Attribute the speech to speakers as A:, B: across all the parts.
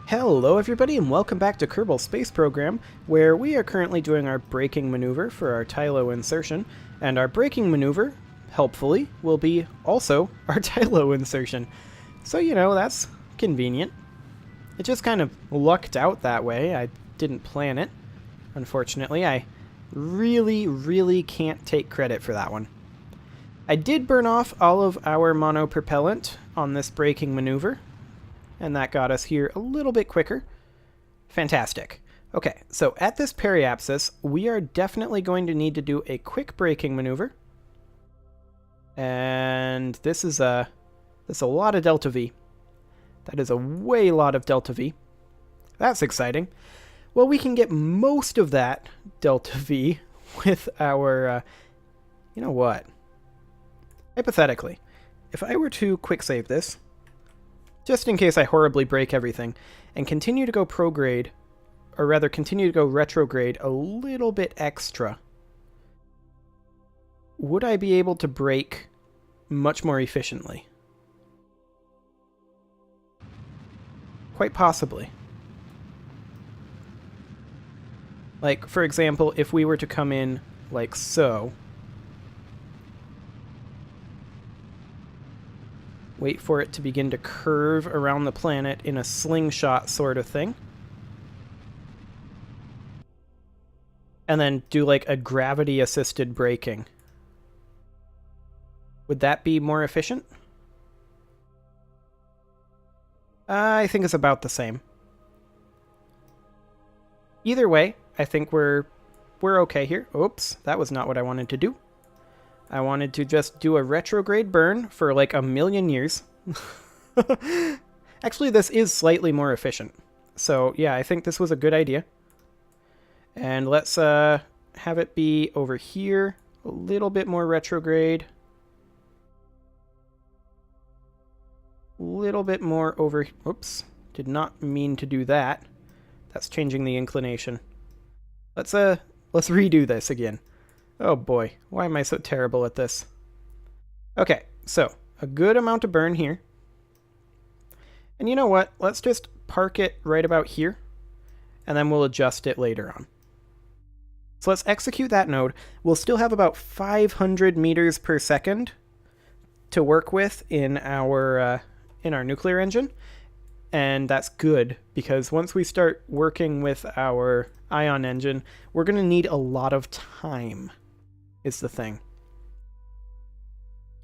A: Hello everybody and welcome back to Kerbal Space Program, where we are currently doing our braking maneuver for our Tylo insertion, and our braking maneuver, helpfully, will be also our Tylo insertion. So, you know, that's convenient. It just kind of lucked out that way. I didn't plan it, unfortunately. I really can't take credit for that one. I did burn off all of our monopropellant on this braking maneuver, and that got us here a little bit quicker. Fantastic. Okay, so at this periapsis, we are definitely going to need to do a quick braking maneuver. And this is a lot of delta V. That is a way lot of delta V. That's exciting. Well, we can get most of that delta V with our, you know what? Hypothetically, if I were to quick save this, just in case I horribly break everything, and continue to go prograde, or rather continue to go retrograde a little bit extra, would I be able to brake much more efficiently? Quite possibly. Like, for example, if we were to come in like so, wait for it to begin to curve around the planet in a slingshot sort of thing, and then do like a gravity-assisted braking. Would that be more efficient? I think it's about the same. Either way, I think we're okay here. Oops, that was not what I wanted to do. I wanted to just do a retrograde burn for like a million years. Actually, this is slightly more efficient. So yeah, I think this was a good idea. And let's have it be over here. A little bit more retrograde. A little bit more over... Oops, did not mean to do that. That's changing the inclination. Let's redo this again. Oh boy, why am I so terrible at this? Okay, so a good amount of burn here. And you know what? Let's just park it right about here, and then we'll adjust it later on. So let's execute that node. We'll still have about 500 meters per second to work with in our nuclear engine. And that's good, because once we start working with our ion engine, we're going to need a lot of time, is the thing.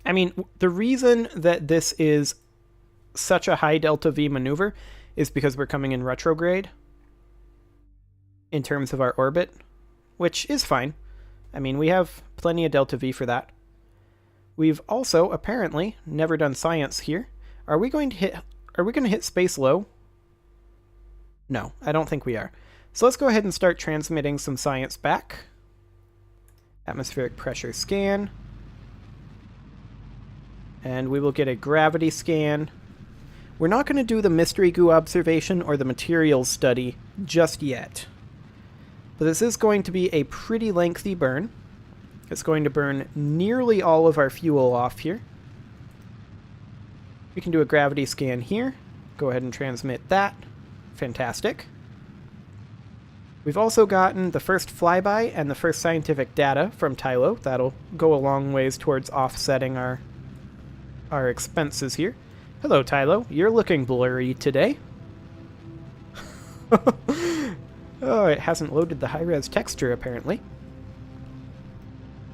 A: I mean, the reason that this is such a high delta V maneuver is because we're coming in retrograde in terms of our orbit, which is fine. I mean, we have plenty of delta V for that. We've also apparently never done science here. Are we going to hit space low? No, I don't think we are. So let's go ahead and start transmitting some science back. Atmospheric pressure scan. And we will get a gravity scan. We're not going to do the mystery goo observation or the materials study just yet. But this is going to be a pretty lengthy burn. It's going to burn nearly all of our fuel off here. We can do a gravity scan here. Go ahead and transmit that. Fantastic. We've also gotten the first flyby and the first scientific data from Tylo. That'll go a long ways towards offsetting our expenses here. Hello, Tylo. You're looking blurry today. Oh, it hasn't loaded the high-res texture, apparently.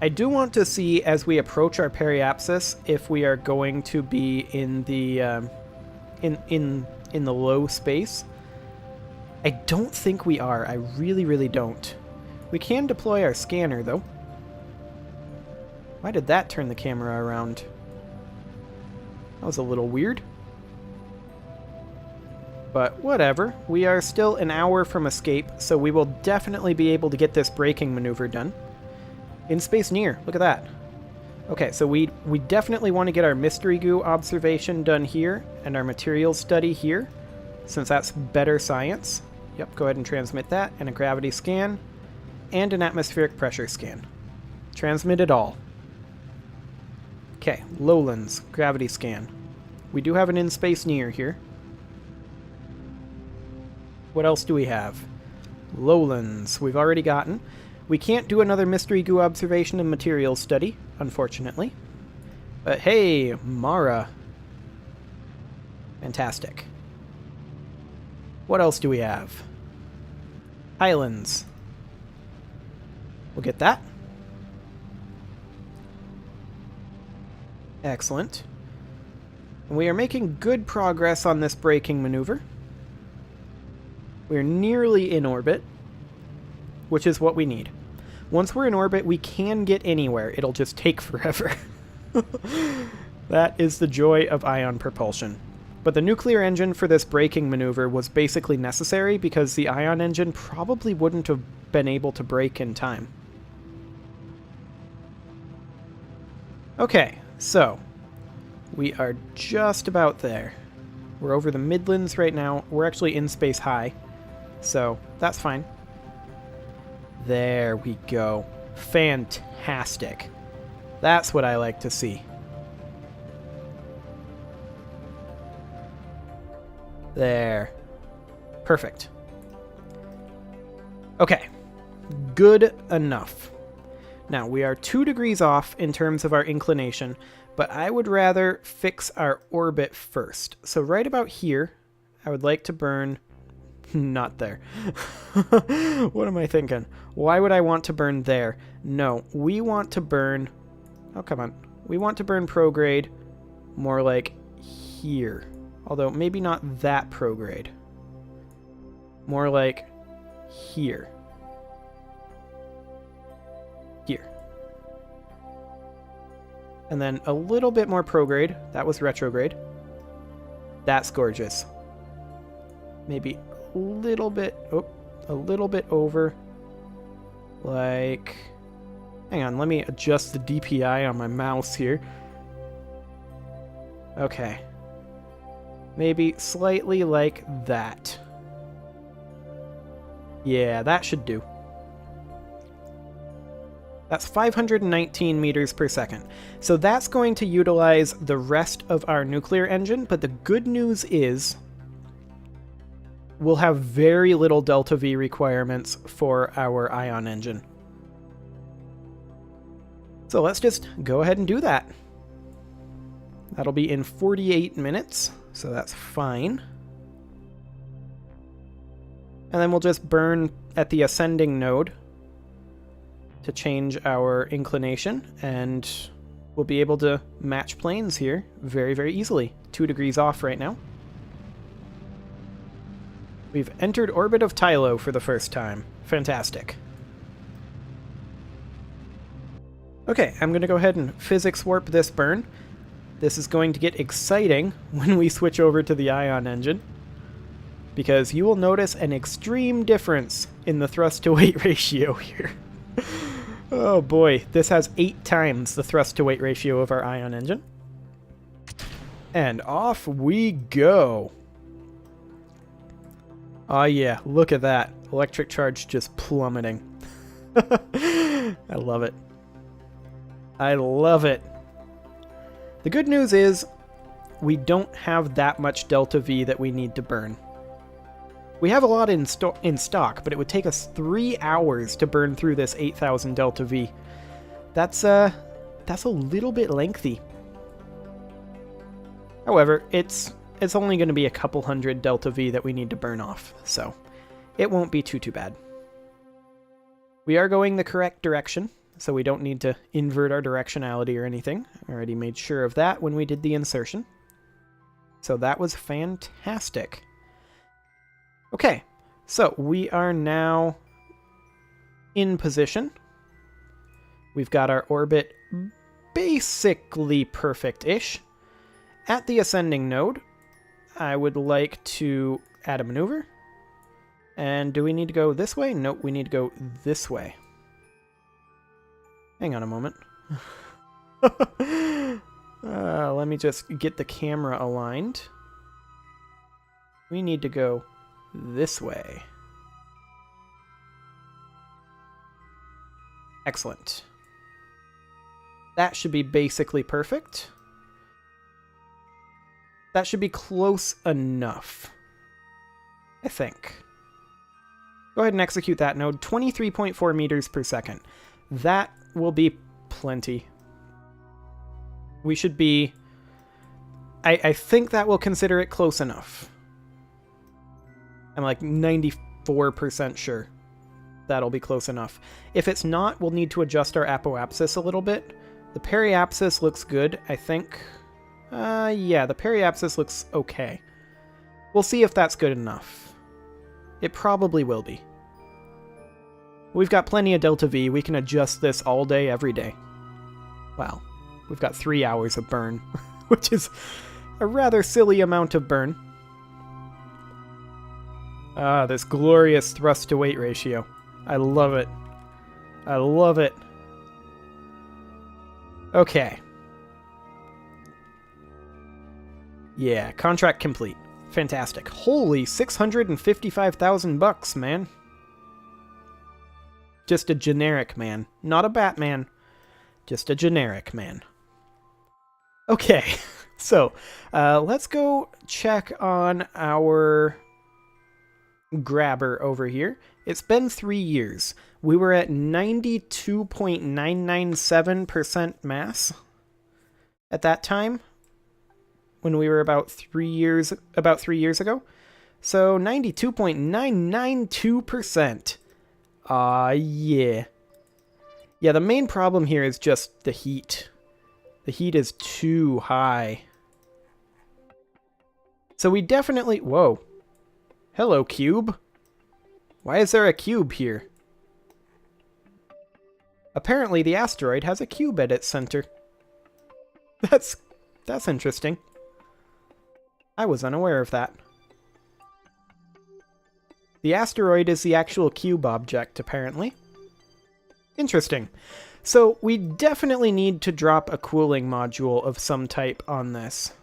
A: I do want to see, as we approach our periapsis, if we are going to be in the in the low space. I don't think we are. I really don't. We can deploy our scanner, though. Why did that turn the camera around? That was a little weird. But whatever. We are still an hour from escape, so we will definitely be able to get this braking maneuver done. In space near. Look at that. Okay, so we definitely want to get our mystery goo observation done here, and our materials study here, since that's better science. Yep, go ahead and transmit that, and a gravity scan, and an atmospheric pressure scan. Transmit it all. Okay, lowlands, gravity scan. We do have an in-space near here. What else do we have? Lowlands, we've already gotten. We can't do another mystery goo observation and materials study, unfortunately. But hey, Mara. Fantastic. What else do we have? Highlands. We'll get that. Excellent. And we are making good progress on this braking maneuver. We're nearly in orbit, which is what we need. Once we're in orbit, we can get anywhere. It'll just take forever. That is the joy of ion propulsion. But the nuclear engine for this braking maneuver was basically necessary because the ion engine probably wouldn't have been able to brake in time. Okay, so we are just about there. We're over the Midlands right now. We're actually in space high, so that's fine. There we go. Fantastic. That's what I like to see. There. Perfect. Okay. Good enough. Now, we are 2 degrees off in terms of our inclination, but I would rather fix our orbit first. So right about here, I would like to burn... Not there. What am I thinking? Why would I want to burn there? No, we want to burn... Oh, come on. We want to burn prograde more like here. Although, maybe not that prograde. More like here. Here. And then a little bit more prograde. That was retrograde. That's gorgeous. Maybe a little bit... Oh, a little bit over. Like... Hang on, let me adjust the DPI on my mouse here. Okay. Maybe slightly like that. Yeah, that should do. That's 519 meters per second. So that's going to utilize the rest of our nuclear engine, but the good news is we'll have very little delta V requirements for our ion engine. So let's just go ahead and do that. That'll be in 48 minutes, so that's fine. And then we'll just burn at the ascending node to change our inclination, and we'll be able to match planes here very, very easily. 2 degrees off right now. We've entered orbit of Tylo for the first time. Fantastic. Okay, I'm going to go ahead and physics warp this burn. This is going to get exciting when we switch over to the ion engine, because you will notice an extreme difference in the thrust-to-weight ratio here. Oh boy, this has 8 times the thrust-to-weight ratio of our ion engine. And off we go. Oh yeah, look at that. Electric charge just plummeting. I love it. I love it. The good news is we don't have that much delta V that we need to burn. We have a lot in stock, but it would take us 3 hours to burn through this 8,000 delta V. That's a little bit lengthy. However, it's only going to be a couple hundred delta V that we need to burn off, so it won't be too bad. We are going the correct direction, so we don't need to invert our directionality or anything. I already made sure of that when we did the insertion. So that was fantastic. Okay, so we are now in position. We've got our orbit basically perfect-ish. At the ascending node, I would like to add a maneuver. And do we need to go this way? Nope, we need to go this way. Hang on a moment. Let me just get the camera aligned. We need to go this way. Excellent. That should be basically perfect. That should be close enough, I think. Go ahead and execute that node. 23.4 meters per second. That will be plenty. We should be... I think that will consider it close enough. I'm like 94% sure that'll be close enough. If it's not, we'll need to adjust our apoapsis a little bit. The periapsis looks good, I think. Yeah, the periapsis looks okay. We'll see if that's good enough. It probably will be. We've got plenty of delta V. We can adjust this all day, every day. Well, we've got 3 hours of burn, which is a rather silly amount of burn. Ah, this glorious thrust-to-weight ratio. I love it. I love it. Okay. Yeah, contract complete. Fantastic. Holy, 655,000 bucks, man. Just a generic man. Not a Batman. Just a generic man. Okay, so let's go check on our grabber over here. It's been 3 years. We were at 92.997% mass at that time when we were about 3 years ago. So 92.992%. Yeah. Yeah, the main problem here is just the heat. The heat is too high. So we definitely... Whoa. Hello, cube. Why is there a cube here? Apparently the asteroid has a cube at its center. That's interesting. I was unaware of that. The asteroid is the actual cube object, apparently. Interesting. So we definitely need to drop a cooling module of some type on this.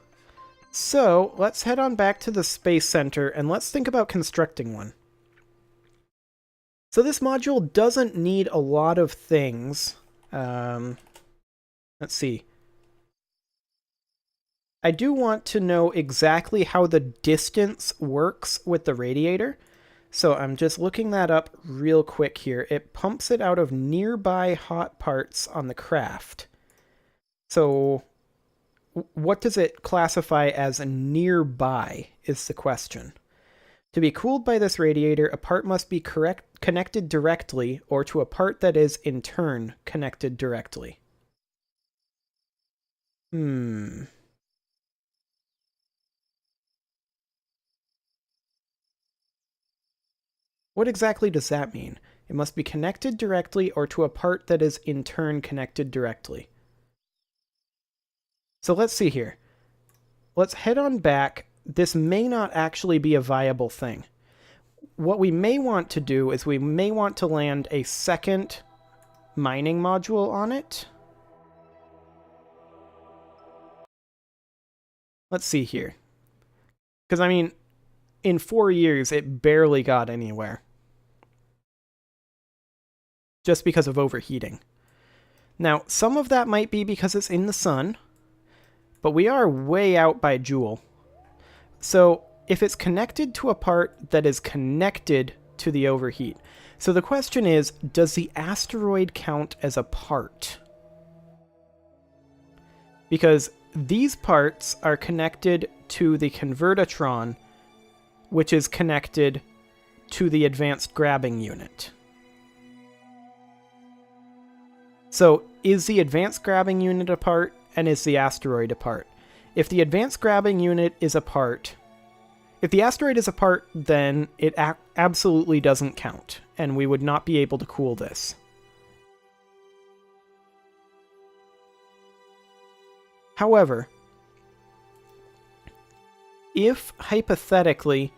A: So let's head on back to the Space Center and let's think about constructing one. So this module doesn't need a lot of things. Let's see. I do want to know exactly how the distance works with the radiator. So I'm just looking that up real quick here. It pumps it out of nearby hot parts on the craft. So what does it classify as nearby is the question. To be cooled by this radiator, a part must be connected directly or to a part that is in turn connected directly. What exactly does that mean? It must be connected directly or to a part that is in turn connected directly. So let's see here. Let's head on back. This may not actually be a viable thing. What we may want to do is we may want to land a second mining module on it. Let's see here. Because, I mean, in 4 years, it barely got anywhere. Just because of overheating. Now, some of that might be because it's in the sun, but we are way out by Joule. So if it's connected to a part that is connected to the overheat. So the question is, does the asteroid count as a part? Because these parts are connected to the convertatron, which is connected to the advanced grabbing unit. So is the advanced grabbing unit a part, and is the asteroid a part? If the advanced grabbing unit is a part, if the asteroid is a part, then it absolutely doesn't count, and we would not be able to cool this. However, if hypothetically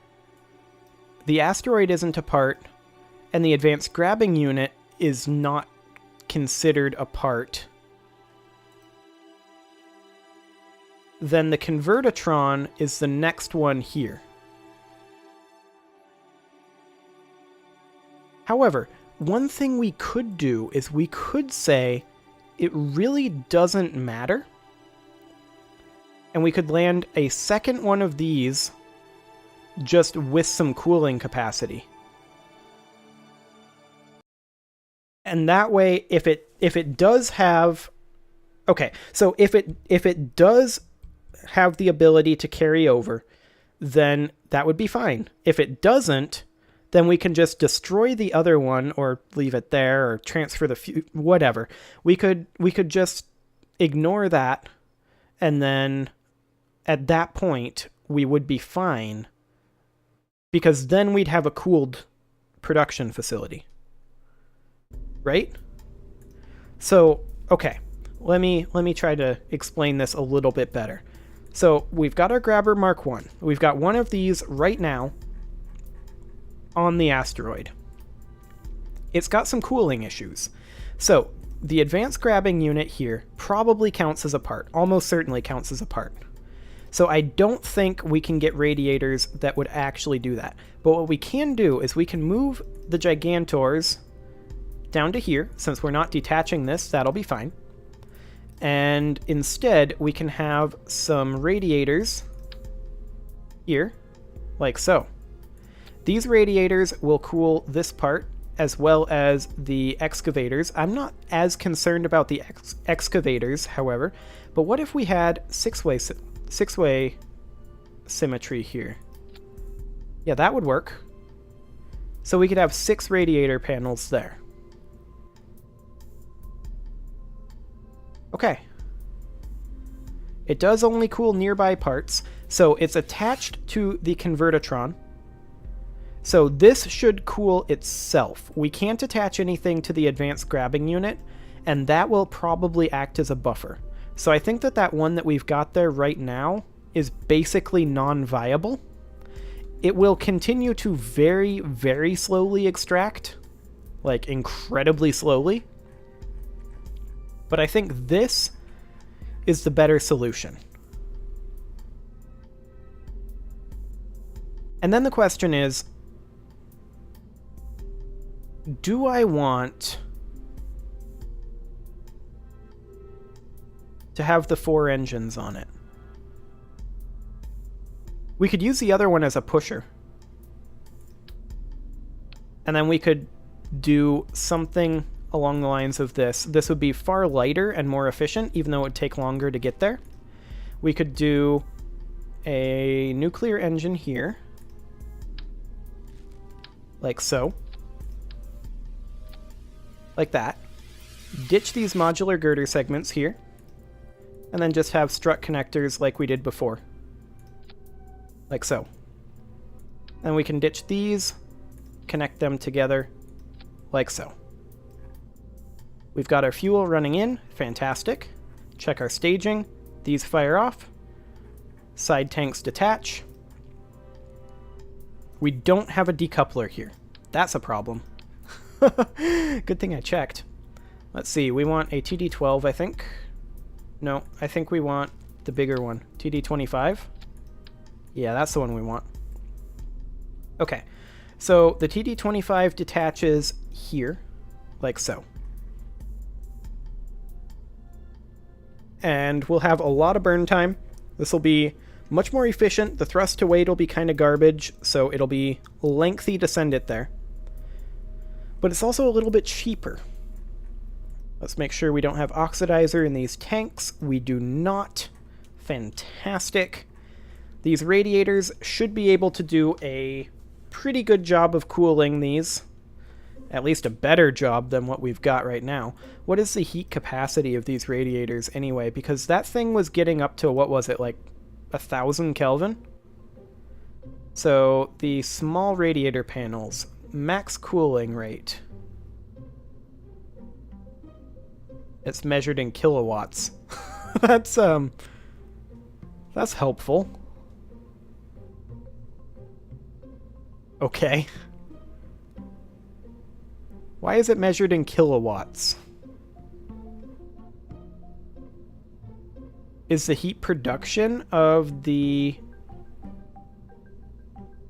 A: the asteroid isn't a part, and the advanced grabbing unit is not considered a part, then the convertatron is the next one here. However, one thing we could do is we could say it really doesn't matter, and we could land a second one of these just with some cooling capacity. And that way, if it does have, okay, so if it does have the ability to carry over, then that would be fine. If it doesn't, then we can just destroy the other one or leave it there or transfer the whatever. We could just ignore that, and then at that point we would be fine, because then we'd have a cooled production facility. Right? So, okay. Let me try to explain this a little bit better. So, we've got our grabber Mark 1. We've got one of these right now on the asteroid. It's got some cooling issues. So, the advanced grabbing unit here probably counts as a part. Almost certainly counts as a part. So I don't think we can get radiators that would actually do that. But what we can do is we can move the Gigantors down to here. Since we're not detaching this, that'll be fine. And instead, we can have some radiators here, like so. These radiators will cool this part, as well as the excavators. I'm not as concerned about the excavators, however. But what if we had six-way symmetry here? Yeah, that would work. So we could have 6 radiator panels there. Okay. It does only cool nearby parts, so it's attached to the Convertatron. So this should cool itself. We can't attach anything to the advanced grabbing unit, and that will probably act as a buffer. So I think that one that we've got there right now is basically non-viable. It will continue to very, very slowly extract, like incredibly slowly. But I think this is the better solution. And then the question is, do I want to have the 4 engines on it? We could use the other one as a pusher. And then we could do something along the lines of this. This would be far lighter and more efficient, even though it would take longer to get there. We could do a nuclear engine here, like so. Like that. Ditch these modular girder segments here, and then just have strut connectors like we did before. Like so. And we can ditch these, connect them together, like so. We've got our fuel running in, fantastic. Check our staging, these fire off. Side tanks detach. We don't have a decoupler here. That's a problem. Good thing I checked. Let's see, we want a TD12, I think. No, I think we want the bigger one. TD25? Yeah, that's the one we want. Okay, so the TD25 detaches here, like so. And we'll have a lot of burn time. This will be much more efficient. The thrust to weight will be kind of garbage, so it'll be lengthy to send it there. But it's also a little bit cheaper. Let's make sure we don't have oxidizer in these tanks. We do not. Fantastic. These radiators should be able to do a pretty good job of cooling these. At least a better job than what we've got right now. What is the heat capacity of these radiators anyway? Because that thing was getting up to, what was it, like 1,000 Kelvin? So the small radiator panels, max cooling rate. It's measured in kilowatts. That's helpful. Okay. Why is it measured in kilowatts? Is the heat production of the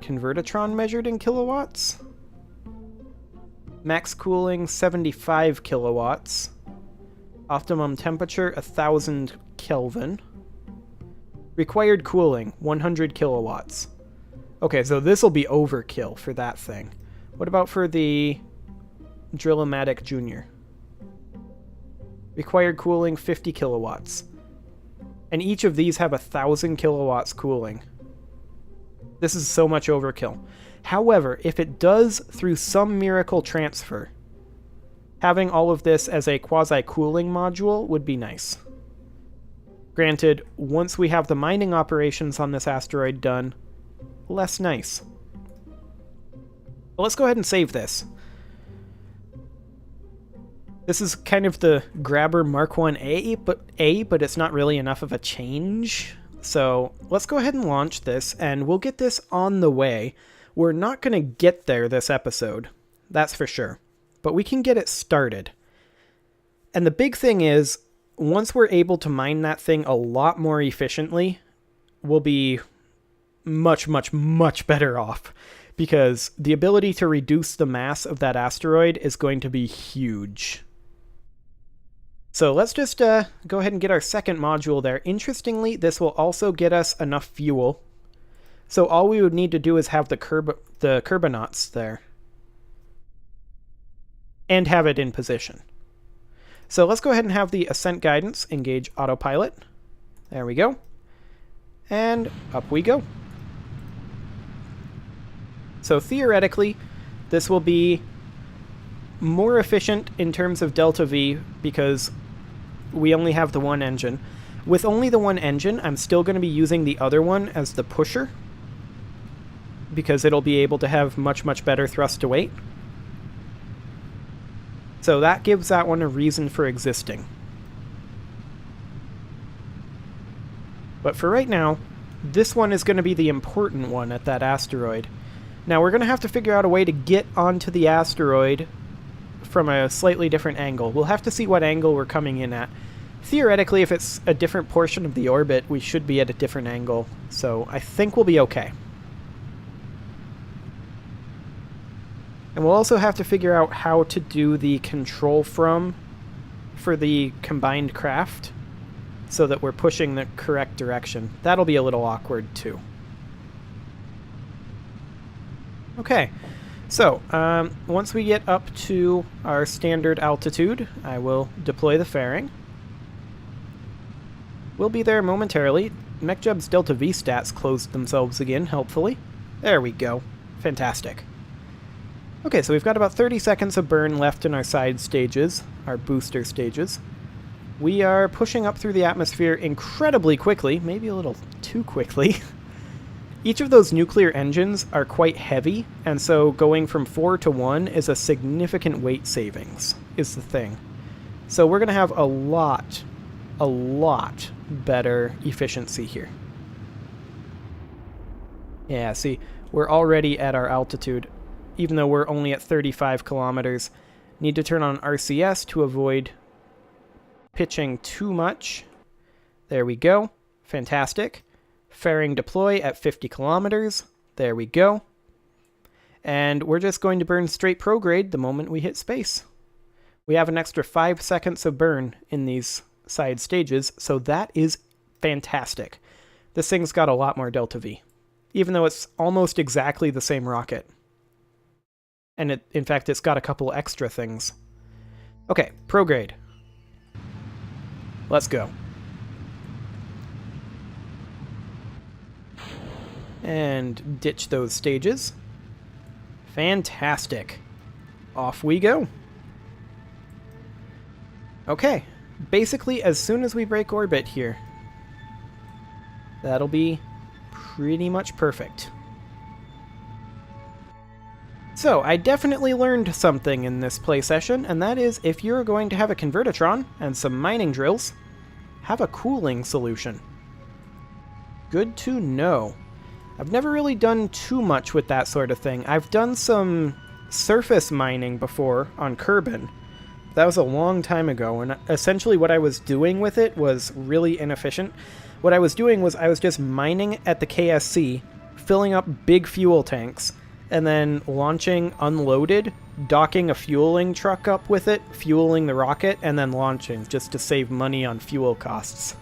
A: Convertatron measured in kilowatts? Max cooling 75 kilowatts. Optimum temperature 1,000 Kelvin. Required cooling 100 kilowatts. Okay, so this will be overkill for that thing. What about for the Drill-O-Matic Junior? Required cooling 50 kilowatts. And each of these have 1,000 kilowatts cooling. This is so much overkill. However, if it does through some miracle transfer, having all of this as a quasi-cooling module would be nice. Granted, once we have the mining operations on this asteroid done, less nice. But let's go ahead and save this. This is kind of the Grabber Mark 1A, but it's not really enough of a change. So let's go ahead and launch this, and we'll get this on the way. We're not going to get there this episode, that's for sure. But we can get it started. And the big thing is, once we're able to mine that thing a lot more efficiently, we'll be much, much, much better off. Because the ability to reduce the mass of that asteroid is going to be huge. So let's just go ahead and get our second module there. Interestingly, this will also get us enough fuel. So all we would need to do is have the Kerbonauts there. And have it in position. So let's go ahead and have the ascent guidance engage autopilot. There we go. And up we go. So theoretically, this will be more efficient in terms of delta V because we only have the one engine. With only the one engine, I'm still going to be using the other one as the pusher because it'll be able to have much, much better thrust to weight. So that gives that one a reason for existing. But for right now, this one is going to be the important one at that asteroid. Now we're going to have to figure out a way to get onto the asteroid from a slightly different angle. We'll have to see what angle we're coming in at. Theoretically, if it's a different portion of the orbit, we should be at a different angle. So I think we'll be okay. And we'll also have to figure out how to do the control for the combined craft so that we're pushing the correct direction. That'll be a little awkward too. Okay, so once we get up to our standard altitude, I will deploy the fairing. We'll be there momentarily. MechJub's Delta V stats closed themselves again, helpfully. There we go. Fantastic. Okay, so we've got about 30 seconds of burn left in our side stages, our booster stages. We are pushing up through the atmosphere incredibly quickly, maybe a little too quickly. Each of those nuclear engines are quite heavy, and so going from 4 to 1 is a significant weight savings, is the thing. So we're going to have a lot better efficiency here. Yeah, see, we're already at our altitude, even though we're only at 35 kilometers. Need to turn on RCS to avoid pitching too much. There we go. Fantastic. Fairing deploy at 50 kilometers. There we go. And we're just going to burn straight prograde the moment we hit space. We have an extra 5 seconds of burn in these side stages, so that is fantastic. This thing's got a lot more delta V, even though it's almost exactly the same rocket. And in fact, it's got a couple extra things. Okay, prograde. Let's go. And ditch those stages. Fantastic. Off we go. Okay, basically as soon as we break orbit here, that'll be pretty much perfect. So, I definitely learned something in this play session, and that is if you're going to have a convertatron and some mining drills, have a cooling solution. Good to know. I've never really done too much with that sort of thing. I've done some surface mining before on Kerbal. That was a long time ago, and essentially what I was doing with it was really inefficient. What I was doing was I was just mining at the KSC, filling up big fuel tanks, and then launching unloaded, docking a fueling truck up with it, fueling the rocket, and then launching, just to save money on fuel costs.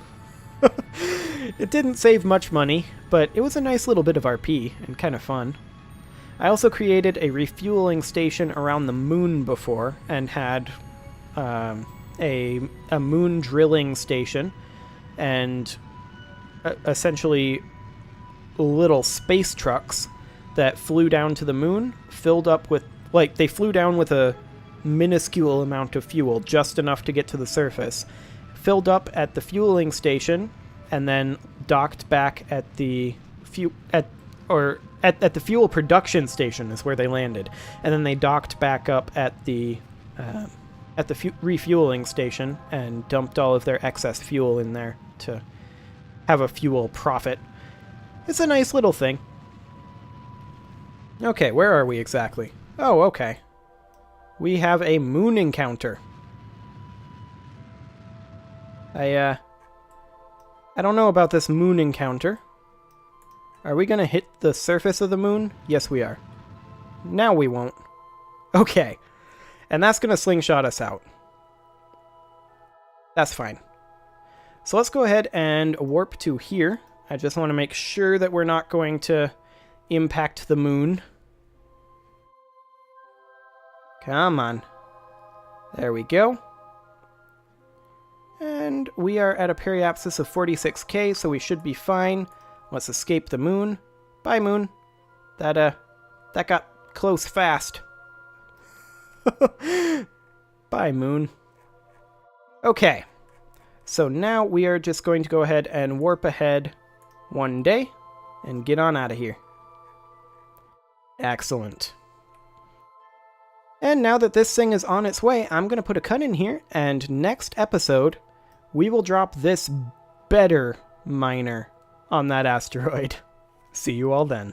A: It didn't save much money, but it was a nice little bit of RP, and kind of fun. I also created a refueling station around the moon before, and had a moon drilling station, and essentially little space trucks that flew down to the moon, filled up with, like, they flew down with a minuscule amount of fuel, just enough to get to the surface, filled up at the fueling station, and then docked back at the at the fuel production station is where they landed, and then they docked back up at the refueling station and dumped all of their excess fuel in there to have a fuel profit. It's a nice little thing. Okay, where are we exactly? Oh, okay. We have a moon encounter. I don't know about this moon encounter. Are we gonna hit the surface of the moon? Yes, we are. Now we won't. Okay. And that's gonna slingshot us out. That's fine. So let's go ahead and warp to here. I just want to make sure that we're not going to impact the moon. Come on. There we go. And we are at a periapsis of 46k, so we should be fine. Let's escape the moon. Bye, moon. That got close fast. Bye, moon. Okay. So now we are just going to go ahead and warp ahead one day and get on out of here. Excellent. And now that this thing is on its way, I'm going to put a cut in here, and next episode, we will drop this better miner on that asteroid. See you all then.